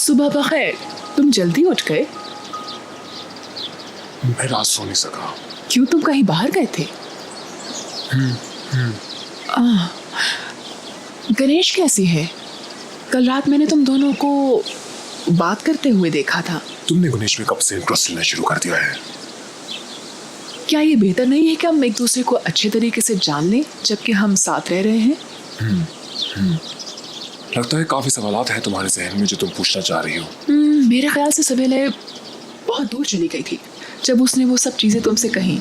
सुबह बखैर, तुम जल्दी उठ गए। मैं रात सो नहीं सका। क्यों, तुम कहीं बाहर गए थे? गणेश कैसी है? कल रात मैंने तुम दोनों को बात करते हुए देखा था। तुमने गणेश में कब से इंटरेस्ट लेना शुरू कर दिया है? क्या ये बेहतर नहीं है कि हम एक दूसरे को अच्छे तरीके से जान लें जबकि हम साथ रह रहे हैं? लगता है काफी सवालात हैं तुम्हारे जहन में जो तुम पूछना चाह रही हो। मेरे ख्याल से सवेले बहुत दूर चली गई थी जब उसने वो सब चीजें तुमसे कही।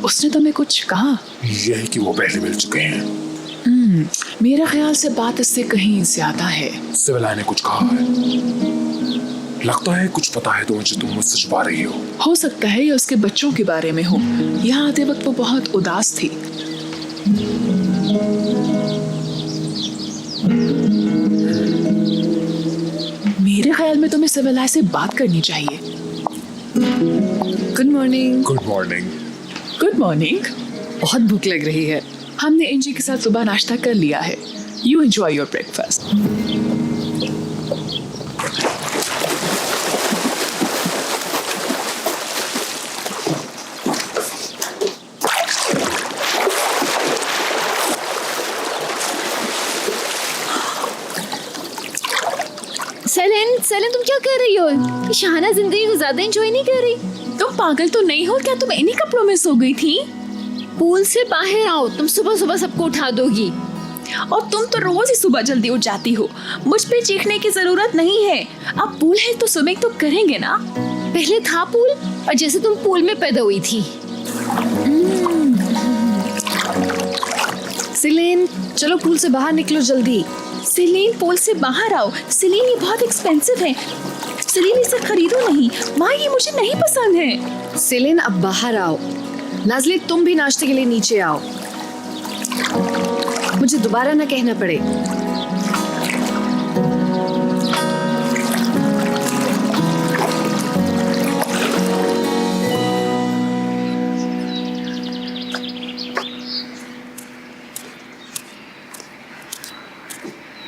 उसने तुम्हें कुछ कहा? यही कि वो पहले मिल चुके हैं। मेरा ख्याल से बात इससे कहीं ज्यादा है। सिविला ने कुछ कहा है। लगता है कुछ पता है तुम्हें जो तुम मुझसे छुपा रही हो सकता है ये उसके बच्चों के बारे में हो। यहाँ आते वक्त वो बहुत उदास थी। मेरे ख्याल में तुम्हें सिविला से बात करनी चाहिए। Good morning. Good morning. Good morning. बहुत भूख लग रही है। हमने एंजी के साथ सुबह नाश्ता कर लिया है। You enjoy your breakfast. Celine तुम क्या कर रही हो? शाहाना जिंदगी को ज्यादा एंजॉय नहीं कर रही? तुम पागल तो नहीं हो क्या? तुम इन्हीं कपड़ों में सो गई थी? पूल से बाहर आओ, तुम सुबह सुबह सबको उठा दोगी। और तुम तो रोज ही सुबह जल्दी उठ जाती हो। मुझ पे चीखने की जरूरत नहीं है। अब पूल है तो स्विमिंग तो करेंगे ना। पहले था पूल, और जैसे तुम पूल में पैदा हुई थी। सेलिन चलो पूल से बाहर निकलो जल्दी। सेलिन पूल से बाहर आओ। सेलिन ये बहुत एक्सपेंसिव है। सेलिन इसे खरीदो नहीं। माँ ये मुझे नहीं पसंद है। सेलिन अब बाहर आओ। नाज़ली तुम भी नाश्ते के लिए नीचे आओ। मुझे दोबारा ना कहना पड़े।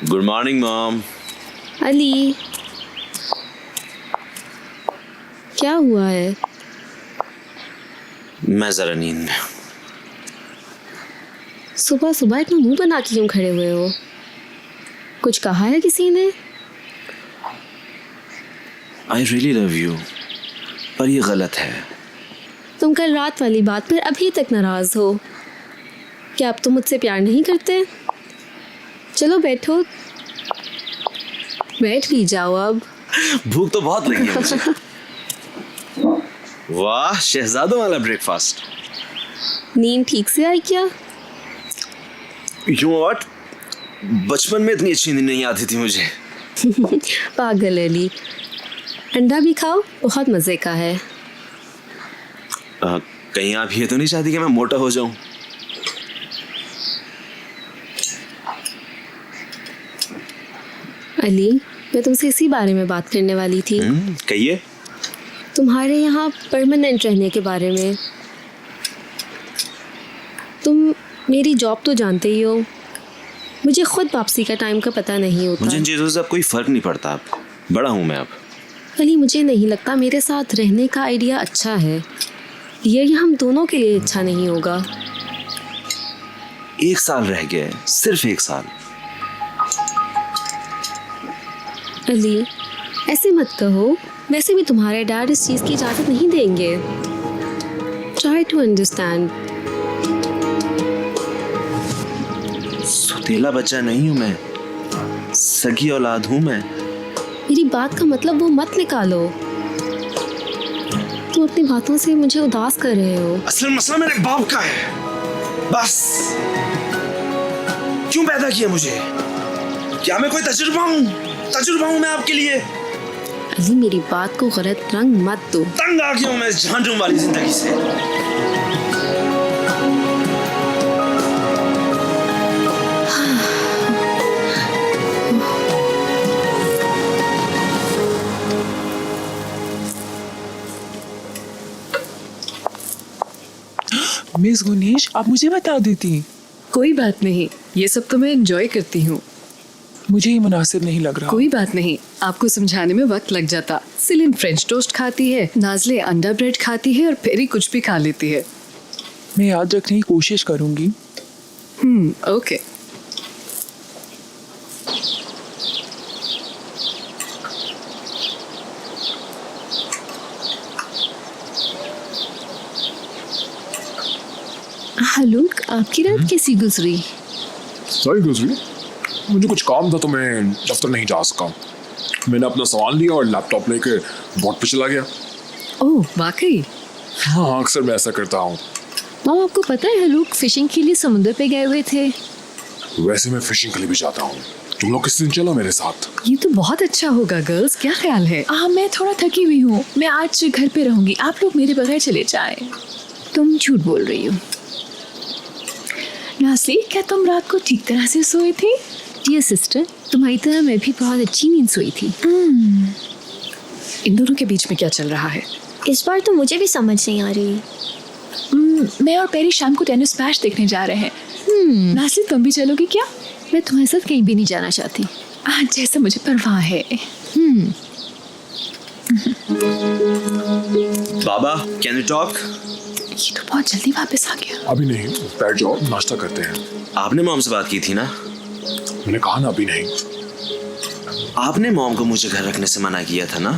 Good morning mom. अली क्या हुआ है? मैं जरा नींद में। सुबह सुबह इतना मुंह बना के क्यों खड़े हुए हो? कुछ कहा है किसी ने? आई रियली लव यू, पर ये गलत है। तुम कल रात वाली बात पर अभी तक नाराज हो। क्या अब तुम मुझसे प्यार नहीं करते? चलो बैठो, बैठ भी जाओ अब। भूख तो बहुत लगी है मुझे। वाह, शहजादों वाला ब्रेकफास्ट। नींद ठीक से आई क्या? यू नो व्हाट, बचपन में इतनी अच्छी नींद नहीं आती थी मुझे। पागल अली, अंडा भी खाओ, बहुत मजे का है। कहीं आप ये तो नहीं चाहती कि मैं मोटा हो जाऊं? अली, मैं तुमसे इसी बारे में बात करने वाली थी। कहिए। तुम्हारे यहाँ परमानेंट रहने के बारे में। तुम मेरी जॉब तो जानते ही हो। मुझे खुद वापसी का टाइम का पता नहीं होता। मुझे इन चीज़ों से अब कोई फर्क नहीं पड़ता। अब बड़ा हूँ मैं अब। अली, मुझे नहीं लगता मेरे साथ रहने का आइडिया अच्छा है। ये हम दोनों के लिए अच्छा नहीं होगा। 1 साल रह गया है, सिर्फ 1 साल। अली, ऐसे मत कहो। वैसे भी तुम्हारे डैड इस चीज़ की इजाज़त नहीं देंगे। Try to understand. सुतीला बच्चा नहीं हूँ मैं, सगी औलाद हूँ मैं। मेरी बात का मतलब वो मत निकालो। तुम अपनी बातों से मुझे उदास कर रहे हो। असल मसला मेरे बाप का है, बस। क्यों पैदा किया मुझे? क्या मैं कोई तजुर्बा हूँ मैं आपके लिए? अली, मेरी बात को गलत रंग मत दो। तंग आ गया हूँ मैं इस झांझों वाली जिंदगी से। मिस गुनेश, आप मुझे बता देती। कोई बात नहीं, ये सब तो मैं एंजॉय करती हूँ। मुझे ही मुनासिब नहीं लग रहा। कोई बात नहीं, आपको समझाने में वक्त लग जाता। सिलिन फ्रेंच टोस्ट खाती है, नाज़ले अंडा ब्रेड खाती है और पेरी कुछ भी खा लेती है। मैं याद रखने की कोशिश करूंगी। ओके। हलूक, आपकी रात कैसी गुजरी? सही गुजरी। मुझे कुछ काम था तो मैं दफ्तर नहीं जा सका। मैंने अपना सामान लिया और लैपटॉप लेके बोट पे चला गया। ओह वाकई? हाँ, अक्सर मैं ऐसा करता हूँ। मॉम, आपको पता है हलूक फिशिंग के लिए समुद्र पे गए हुए थे? वैसे मैं फिशिंग के लिए भी जाता हूँ। तुम लोग किस दिन चलो मेरे साथ? ये तो बहुत अच्छा होगा गर्ल्स, क्या ख्याल है? मैं थोड़ा थकी हुई हूँ, मैं आज घर पे रहूंगी। आप लोग मेरे बगैर चले जाएं। तुम झूठ बोल रही हो। नाज़ली, क्या तुम रात को ठीक तरह से सोई थी? डियर सिस्टर, तुम्हारी तरह मैं भी बहुत अच्छी नींद सोई थी। इन दोनों के बीच में क्या चल रहा है? इस बार तो मुझे भी समझ नहीं आ रही। मैं और पेरी शाम को टेनिस मैच देखने जा रहे हैं। नाज़ली, तुम भी चलोगी क्या? मैं तुम्हारे साथ कहीं भी नहीं जाना चाहती। जैसे मुझे परवाह है। बाबा, कैन यू टॉक? ये तो बहुत जल्दी वापस आ गया। अभी नहीं, बैठ जाओ, नाश्ता करते हैं। आपने मॉम से बात की थी ना? मैंने कहा ना अभी नहीं। आपने मॉम को मुझे घर रखने से मना किया था ना?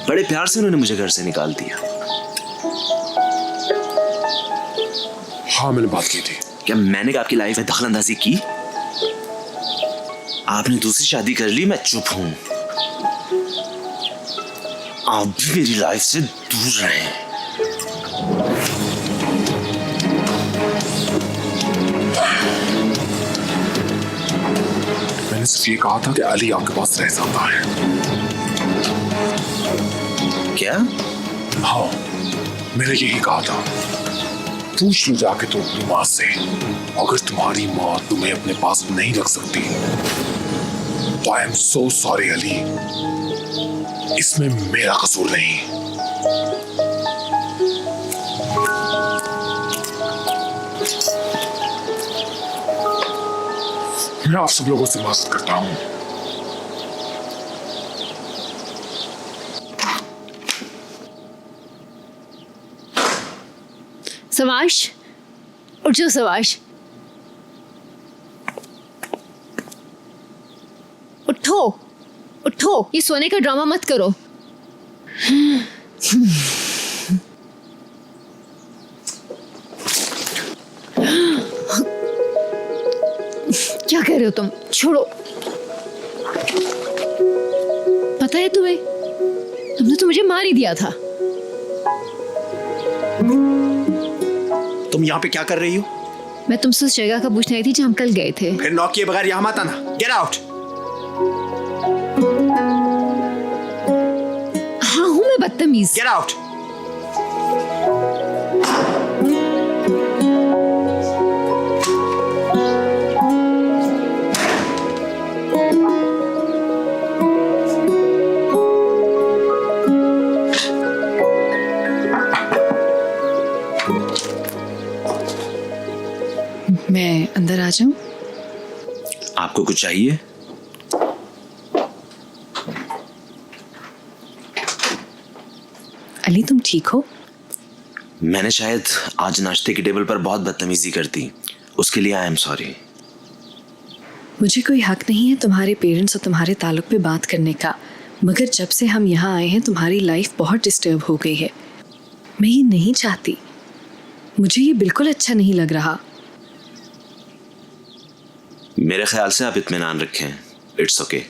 बड़े प्यार से उन्होंने मुझे घर से निकाल दिया। हाँ, मैंने बात की थी। क्या मैंने आपकी लाइफ में दखलंदाजी की? आपने दूसरी शादी कर ली, मैं चुप हूं। आप भी मेरी लाइफ से दूर रहें। मैंने सिर्फ ये कहा था कि अली आपके पास रह सकता है। क्या? हाँ, मैंने यही कहा था। पूछ लो जाके तो अपनी माँ से। अगर तुम्हारी माँ तुम्हें अपने पास नहीं रख सकती तो I am so sorry Ali, इसमें मेरा कसूर नहीं। मैं आप सब लोगों से माफी करता हूं। सवाश, उठ जाओ सवाश, उठो उठो, ये सोने का ड्रामा मत करो। क्या कर रहे हो तुम? छोड़ो। पता है तुम्हें, तुमने तो मुझे मार ही दिया था। तुम यहाँ पे क्या कर रही हो? मैं तुमसे उस जगह का पूछने आई थी जहाँ हम कल गए थे। फिर नॉक किए बगैर यहाँ मत आना। Get out. हाँ हूँ मैं बदतमीज। Get out. मैं अंदर आ जाऊं? आपको कुछ चाहिए? अली, तुम ठीक हो? मैंने शायद आज नाश्ते की टेबल पर बहुत बदतमीजी कर दी, उसके लिए आई एम सॉरी। मुझे कोई हक नहीं है तुम्हारे पेरेंट्स और तुम्हारे ताल्लुक पे बात करने का, मगर जब से हम यहाँ आए हैं तुम्हारी लाइफ बहुत डिस्टर्ब हो गई है। मैं ये नहीं चाहती, मुझे ये बिल्कुल अच्छा नहीं लग रहा। मेरे ख्याल से आप इत्मीनान रखें। It's okay.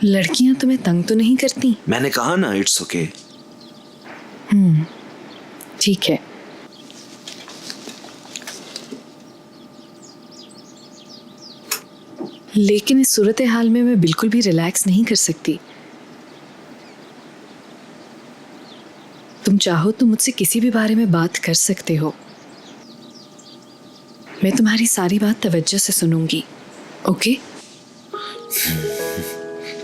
लड़कियां तुम्हें तंग तो नहीं करती? मैंने कहा ना इट्स ओके। ठीक है। लेकिन इस सूरत हाल में मैं बिल्कुल भी रिलैक्स नहीं कर सकती। तुम चाहो तो मुझसे किसी भी बारे में बात कर सकते हो। मैं तुम्हारी सारी बात तवज्जो से सुनूंगी। ओके?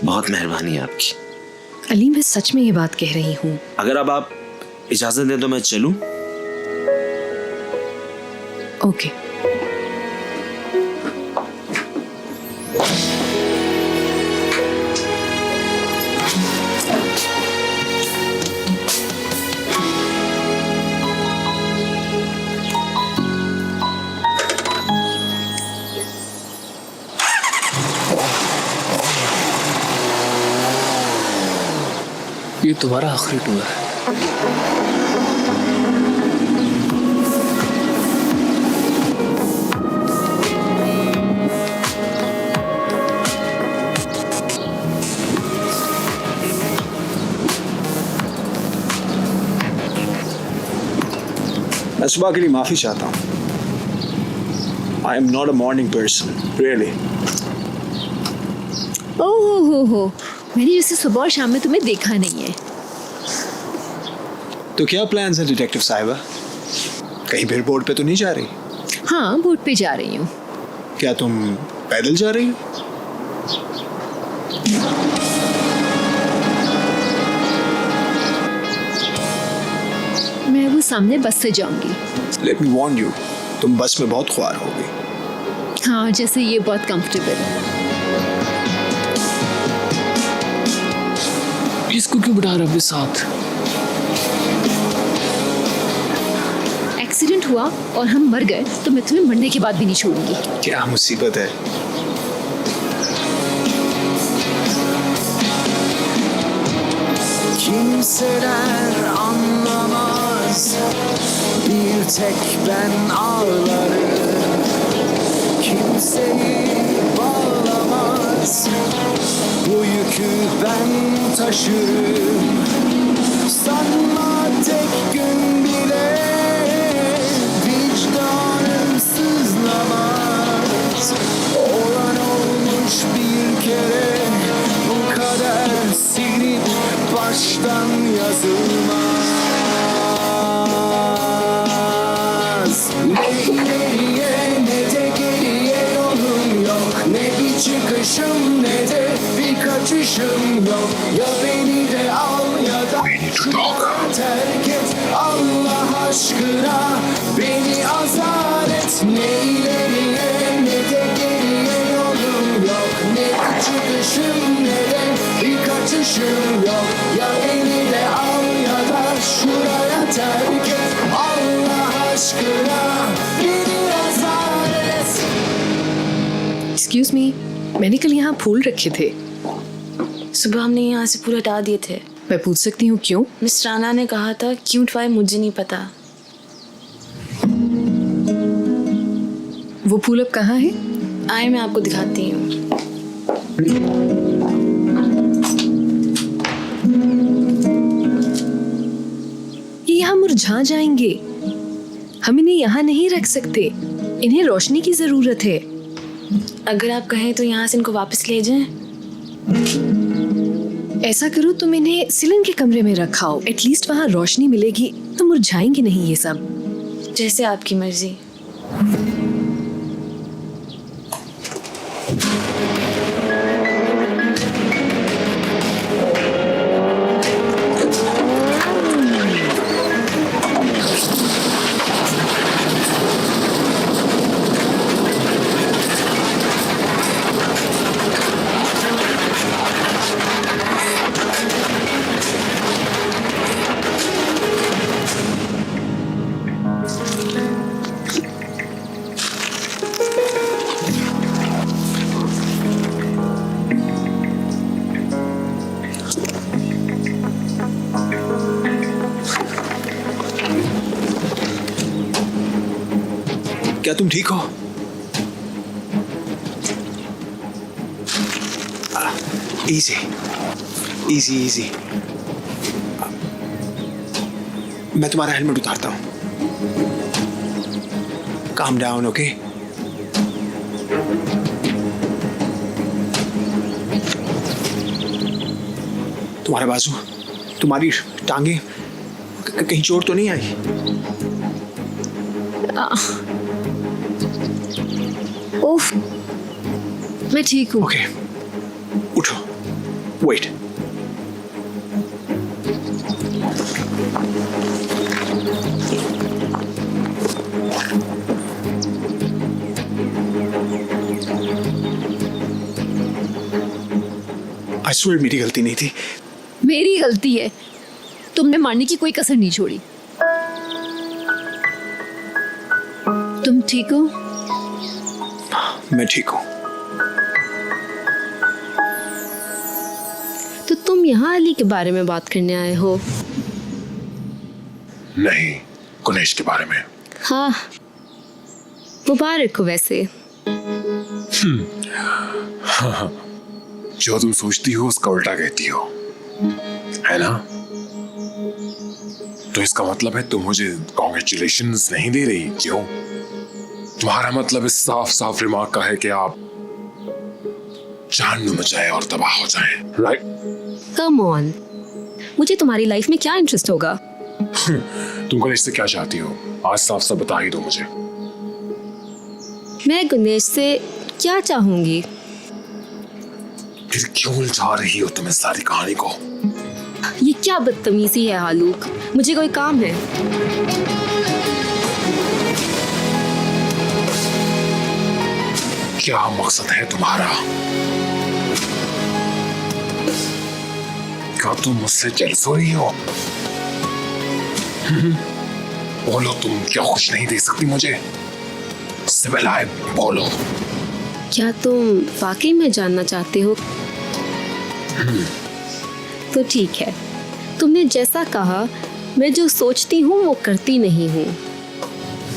बहुत मेहरबानी आपकी। अली, मैं सच में ये बात कह रही हूँ। अगर अब आप इजाजत दें तो मैं चलूं? ओके। ये तुम्हारा आखिरी टूर है। मैं सुबह के लिए माफी चाहता हूँ। I am not a morning person, really. ओहो, मैंने जैसे सुबह और शाम में तुम्हें देखा नहीं है। तो क्या प्लान्स हैं डिटेक्टिव साहिबा? कहीं फिर बोर्ड पे तो नहीं जा रही? हाँ, बोट पे जा रही हूँ। क्या तुम पैदल जा रही हो? मैं वो सामने बस से जाऊंगी। लेट मी वार्न यू, तुम बस में बहुत ख्वार होगी। हाँ, जैसे ये बहुत कंफर्टेबल है। इसको क्यों बिठा रहे हो अपने साथ? एक्सीडेंट हुआ और हम मर गए तो मैं तुम्हें मरने के बाद भी नहीं छोड़ूंगी। क्या मुसीबत है? Kimseler anlamaz, bir tek ben ağlarım. Kimseyi bağlamaz, bu yükü ben taşırım. Sanma tek gün bile vicdanım sızlamaz. Olan olmuş bir kere, bu kader silip baştan yazılmaz. Ne ileriye ne de geriye yolum yok. Ne bir çıkışım ne de bir kaçışım yok. Ya beni de al ya da şurada terk et. Allah aşkına beni azar et. Ne ileriye ne de geriye yolum yok. Ne bir çıkışım ne de bir kaçışım yok. Ya beni de al ya da şuraya terk et. Allah aşkına beni azar et. Excuse me, मैंने कल यहाँ फूल रखे थे। सुबह हमने यहाँ से फूल हटा दिए थे। मैं पूछ सकती हूँ क्यों? मिस राना ने कहा था क्यों उठवाए मुझे नहीं पता। वो फूल अब कहाँ है? आए मैं आपको दिखाती हूँ। ये यहाँ मुरझा जाएंगे। हम इन्हें यहाँ नहीं रख सकते। इन्हें रोशनी की जरूरत है। अगर आप कहें तो यहाँ से इनको वापस ले जाएं। ऐसा करो, तुम इन्हें सिलन के कमरे में रखाओ। एटलीस्ट वहाँ रोशनी मिलेगी तो मुरझाएंगे नहीं ये सब। जैसे आपकी मर्जी। क्या तुम ठीक हो? Easy easy easy. मैं तुम्हारा हेलमेट उतारता हूं। Calm down, okay? तुम्हारा बाजू, तुम्हारी टांगे, कहीं चोट तो नहीं आई? ओफ, मैं ठीक हूँ। ओके, उठो। वेट। आई स्वेयर मेरी गलती नहीं थी। मेरी गलती है। तुमने मारने की कोई कसर नहीं छोड़ी। तुम ठीक हो? मैं ठीक हूं। तो तुम तुम यहाँ अली के बारे में बात करने आए हो? नहीं, गुनेश के बारे में। हाँ, मुबारक हो वैसे। जो तुम सोचती हो उसका उल्टा कहती हो, है ना? तो इसका मतलब है तुम मुझे कॉन्ग्रेचुलेशंस नहीं दे रही, क्यों? तुम्हारा मतलब इस साफ साफ रिमार्क का है कि आप जान न मचाए और तबाह हो जाएं, राइट? कम ऑन, मुझे तुम्हारी लाइफ में क्या इंटरेस्ट होगा? तुम गुनेश से क्या चाहती हो? आज साफ साफ बता ही दो मुझे। मैं गुनेश से क्या चाहूंगी? फिर क्यों उलझा रही हो तुम इस सारी कहानी को? ये क्या बदतमीजी है आलूक? मुझे कोई काम है। क्या मकसद है तुम्हारा? क्या तुम मुझसे जेलस हो रही हो? बोलो, तुम क्या कुछ नहीं दे सकती मुझे? सिबिल, बोलो। क्या तुम वाकई में जानना चाहते हो? तो ठीक है, तुमने जैसा कहा, मैं जो सोचती हूँ वो करती नहीं हूँ।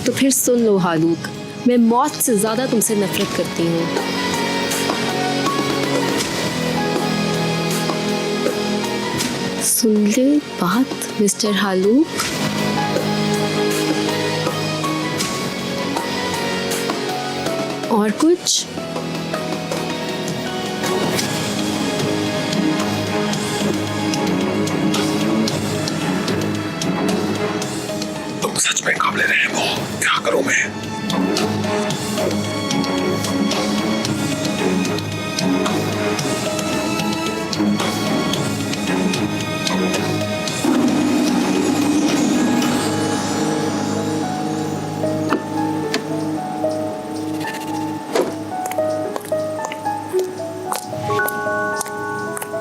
तो फिर सुन लो हालूक, मैं मौत से ज्यादा तुमसे नफरत करती हूँ। सुन ले बात मिस्टर हालूक। और कुछ? तुम सच में काबिल रहम हो, क्या करूं मैं?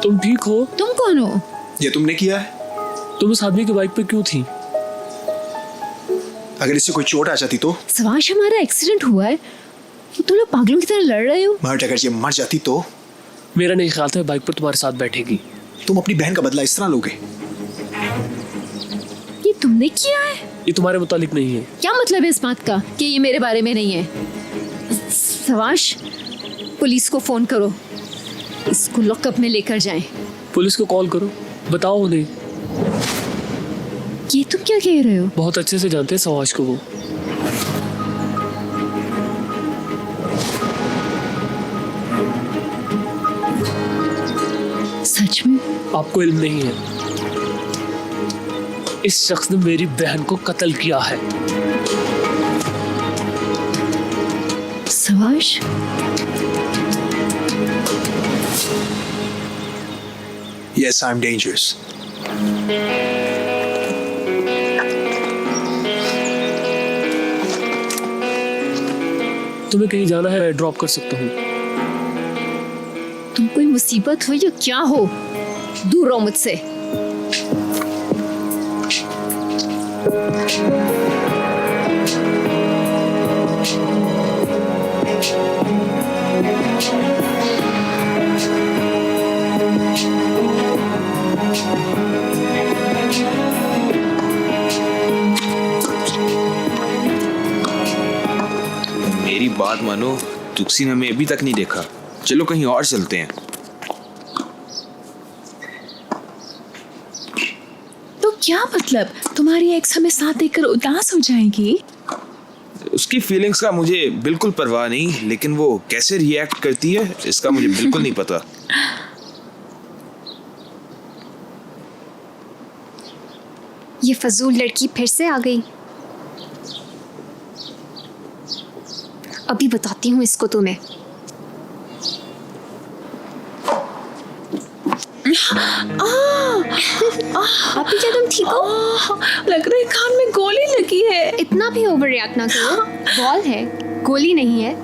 तुम ठीक हो? तुम कौन हो? ये तुमने किया है? तुम उस आदमी की बाइक पे क्यों थी? अगर इससे कोई चोट आ जाती तो? सवाश, हमारा एक्सीडेंट हुआ है, तुम लोग पागलों की तरह लड़ रहे हो। मर्ट, अगर ये मर जाती तो? मेरा नहीं ख्याल था बाइक पर तुम्हारे साथ बैठेगी। तुम अपनी बहन का बदला इस तरह लोगे? ये तुमने किया है? ये तुम्हारे मुतालिक नहीं है। क्या मतलब है इस बात का कि ये मेरे बारे में नहीं है? सवाश, पुलिस को फोन करो, इसको लॉकअप में लेकर जाएं। पुलिस को कॉल करो, बताओ उन्हें। ये तुम क्या कह रहे हो? बहुत अच्छे से जानते हैं सवाश को वो। सच में? आपको इल्म नहीं है, इस शख्स ने मेरी बहन को कत्ल किया है। सवाश, Yes, I'm dangerous. तुम्हें कहीं जाना है, मैं ड्रॉप कर सकता हूँ। तुम कोई मुसीबत हो या क्या हो? दूर रहो मुझसे। मेरी बात मानो, तुक्सी ने हमें अभी तक नहीं देखा। चलो कहीं और चलते हैं। तो क्या मतलब, तुम्हारी एक्स हमें साथ देखकर उदास हो जाएगी? उसकी फीलिंग्स का मुझे बिल्कुल परवाह नहीं, लेकिन वो कैसे रिएक्ट करती है इसका मुझे बिल्कुल नहीं पता। ये फजूल लड़की फिर से आ गई। अभी बताती हूँ इसको तुम्हें। अभी क्या तुम ठीक हो? लग रहा है कान में गोली लगी है। इतना भी ओवर रिएक्ट ना करो, बॉल है, गोली नहीं है।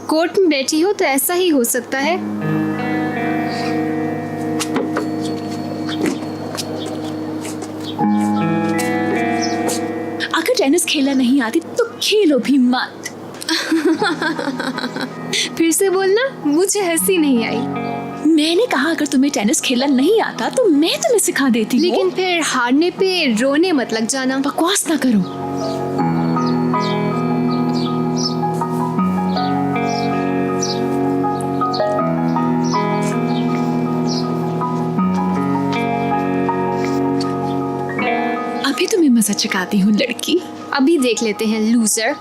कोर्ट में बैठी हो तो ऐसा ही हो सकता है। अगर टेनिस खेलना नहीं आती तो खेलो भी मत। फिर से बोलना, मुझे हंसी नहीं आई। मैंने कहा अगर तुम्हें टेनिस खेलना नहीं आता तो मैं तुम्हें सिखा देती हूँ। लेकिन फिर हारने पे रोने मत लग जाना। बकवास ना करो। अभी तुम्हें मजा चखाती हूँ लड़की। अभी देख लेते हैं लूजर।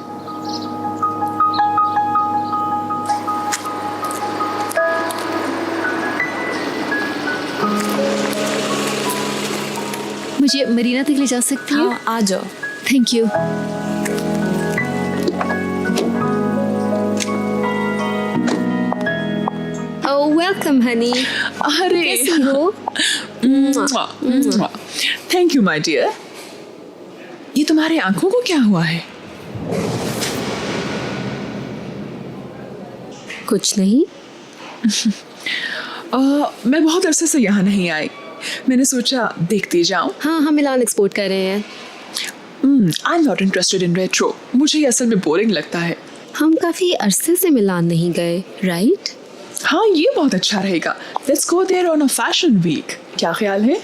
मुझे मरीना तक ले जा सकती है? हाँ, आ जाओ। Thank you. Oh welcome honey. अरे कैसी हो? Thank you my dear. ये तुम्हारे आंखों को क्या हुआ है? कुछ नहीं। मैं बहुत अरसे से यहाँ नहीं आई। मैंने सोचा देखती जाऊं। हाँ हम मिलान एक्सपोर्ट कर रहे हैं। I am not interested in retro. मुझे ये असल में बोरिंग लगता है। हम काफी अरसे से मिलान नहीं गए, राइट? हाँ ये बहुत अच्छा रहेगा। Let's go there on a fashion week. क्या ख्याल है?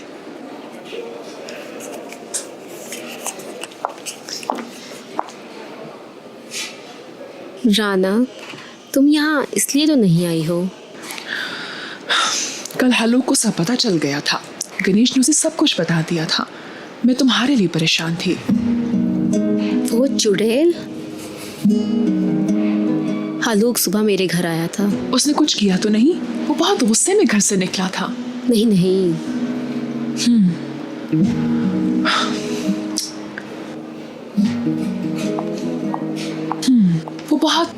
राना, तुम यहाँ इसलिए तो नहीं आई हो? कल हलो को सब पता चल गया था। गणेश ने उसे सब कुछ बता दिया था। मैं तुम्हारे लिए परेशान थी। वो चुड़ैल हालूक सुबह मेरे घर आया था। उसने कुछ किया तो नहीं? वो बहुत गुस्से में घर से निकला था। नहीं नहीं, वो बहुत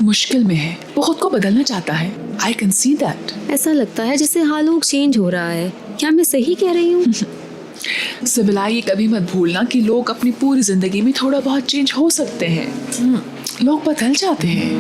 मुश्किल में है। वो खुद को बदलना चाहता है। I can see that. ऐसा लगता है जैसे हालूक चेंज हो रहा है। क्या मैं सही कह रही हूँ? सिबिला, ये कभी मत भूलना कि लोग अपनी पूरी जिंदगी में थोड़ा बहुत चेंज हो सकते हैं। लोग बदल जाते हैं।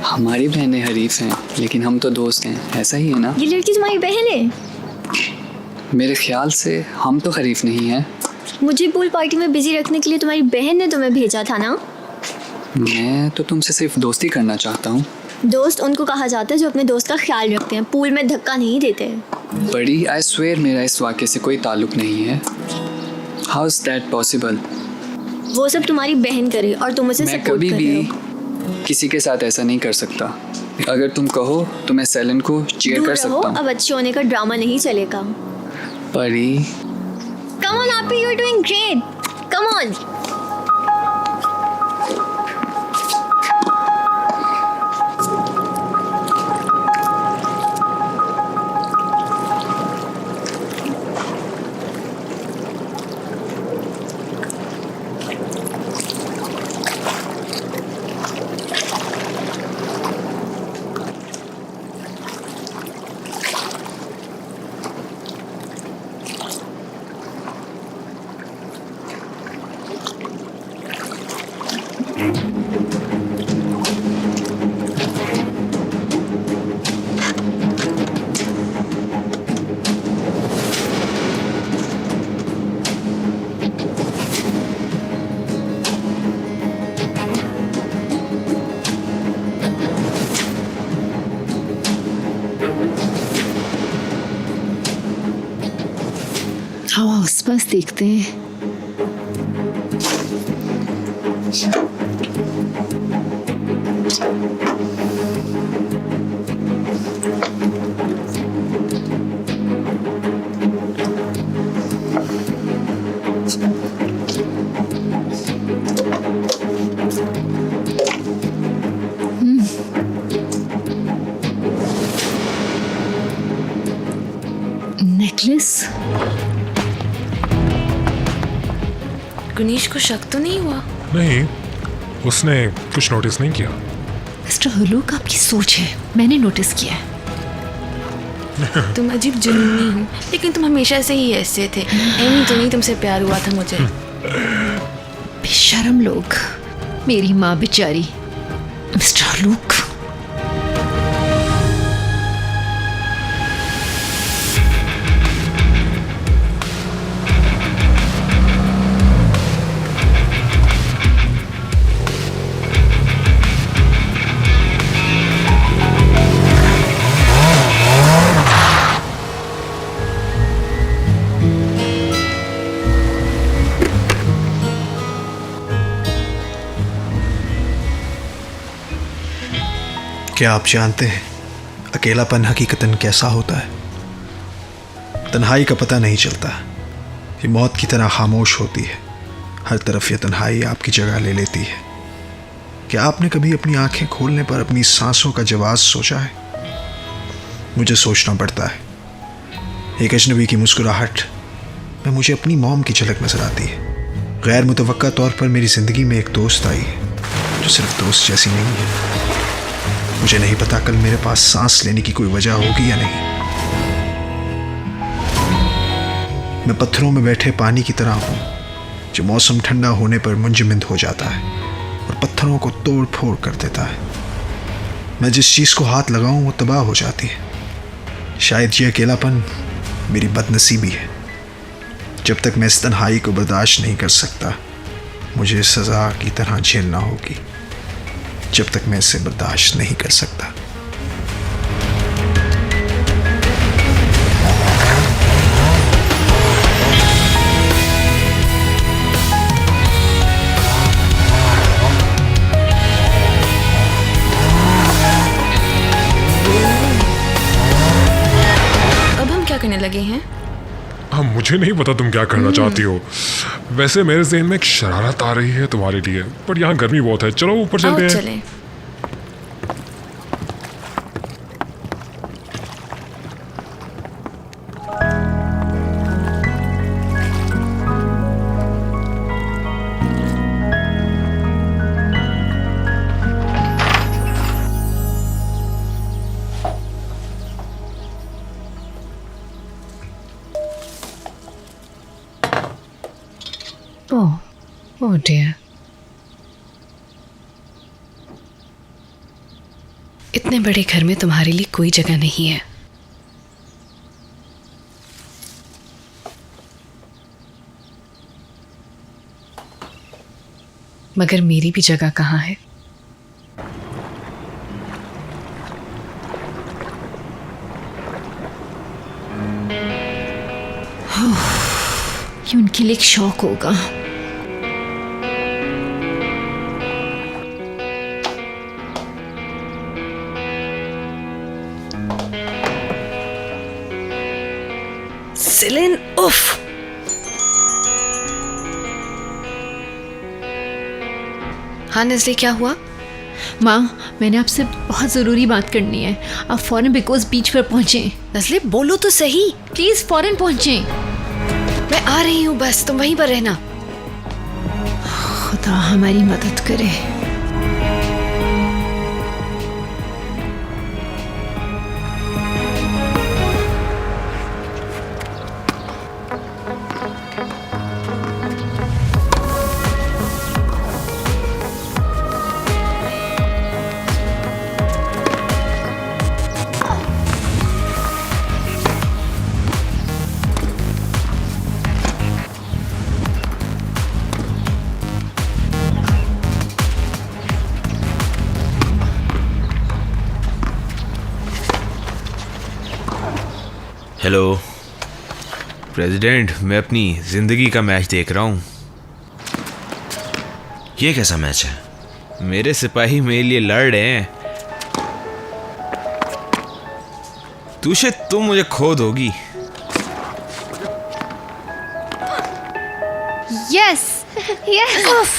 हमारी बहनें हरीफ हैं लेकिन हम तो दोस्त हैं, ऐसा ही है ना? ये लड़की तुम्हारी बहन है? मेरे ख्याल से हम तो हरीफ नहीं हैं। मुझे पूल पार्टी में बिजी रखने के लिए तुम्हारी बहन ने तुम्हें भेजा था ना? मैं तो तुमसे सिर्फ दोस्ती करना चाहता हूँ। दोस्त उनको कहा जाता है जो अपने दोस्त का ख्याल रखते हैं, पूल में धक्का नहीं देते। बड़ी, आई स्वेयर मेरा इस वाक़े से कोई ताल्लुक नहीं है। How is that possible? वो सब तुम्हारी बहन करे और तुम उसे मैं सपोर्ट कभी कर रहे भी हो। किसी के साथ ऐसा नहीं कर सकता। अगर तुम कहो तो मैं सेलन को चीयर दूर कर रहो, सकता हूँ। अब अच्छे होने का ड्रामा नहीं चलेगा। परी, कम ऑन आपी, you are doing great, come on. आओ आस पास देखते हैं। नेकलेस। गणेश को शक तो नहीं हुआ? नहीं, उसने कुछ नोटिस नहीं किया। मिस्टर हलूक, आपकी सोच है, मैंने नोटिस किया है। तुम अजीब जुनूनी हो, लेकिन तुम हमेशा से ही ऐसे थे। एमी तो नहीं, तुमसे प्यार हुआ था मुझे। बेशरम लोग, मेरी माँ बेचारी। मिस्टर लूक, क्या आप जानते हैं अकेलापन हकीकतन कैसा होता है? तन्हाई का पता नहीं चलता, ये मौत की तरह खामोश होती है। हर तरफ ये तन्हाई आपकी जगह ले लेती है। क्या आपने कभी अपनी आंखें खोलने पर अपनी सांसों का जवाब सोचा है? मुझे सोचना पड़ता है। एक अजनबी की मुस्कुराहट में मुझे अपनी मॉम की झलक नजर आती है। गैर मुतवक्का तौर पर मेरी ज़िंदगी में एक दोस्त आई है जो सिर्फ दोस्त जैसी नहीं है। मुझे नहीं पता कल मेरे पास सांस लेने की कोई वजह होगी या नहीं। मैं पत्थरों में बैठे पानी की तरह हूं जो मौसम ठंडा होने पर मुंजमद हो जाता है और पत्थरों को तोड़ फोड़ कर देता है। मैं जिस चीज़ को हाथ लगाऊं वो तबाह हो जाती है। शायद ये अकेलापन मेरी बदनसीबी है। जब तक मैं इस तन्हाई को बर्दाश्त नहीं कर सकता, मुझे सज़ा की तरह झेलना होगी। जब तक मैं इसे बर्दाश्त नहीं कर सकता। अब हम क्या करने लगे हैं? हाँ, मुझे नहीं पता तुम क्या करना चाहती हो। वैसे मेरे ज़हन में एक शरारत आ रही है तुम्हारे लिए, पर यहाँ गर्मी बहुत है। चलो ऊपर चलते हैं। चलें। ओह डियर, इतने बड़े घर में तुम्हारे लिए कोई जगह नहीं है। मगर मेरी भी जगह कहाँ है? ये उनके लिए एक शौक होगा। सिलिन, उफ। हाँ नज़ली, क्या हुआ? माँ, मैंने आपसे बहुत ज़रूरी बात करनी है। आप फौरन बिकॉज बीच पर पहुँचें। नज़ली, बोलो तो सही। प्लीज़ फौरन पहुँचें। मैं आ रही हूँ, बस तुम वहीं पर रहना। खुदा हमारी मदद करे। हेलो प्रेसिडेंट, मैं अपनी जिंदगी का मैच देख रहा हूँ। ये कैसा मैच है? मेरे सिपाही मेरे लिए लड़ रहे हैं। तुम मुझे खो दोगी। Yes yes.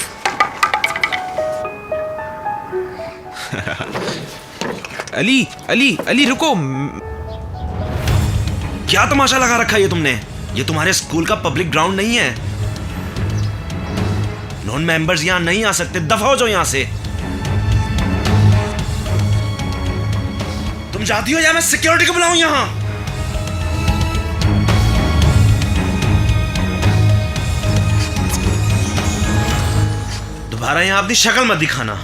अली अली अली रुको। क्या तमाशा लगा रखा है ये तुमने? ये तुम्हारे स्कूल का पब्लिक ग्राउंड नहीं है। नॉन मेंबर्स यहां नहीं आ सकते। दफा हो जाओ यहां से। तुम जाती हो या मैं सिक्योरिटी को बुलाऊं यहां? दोबारा यहाँ अपनी शक्ल मत दिखाना।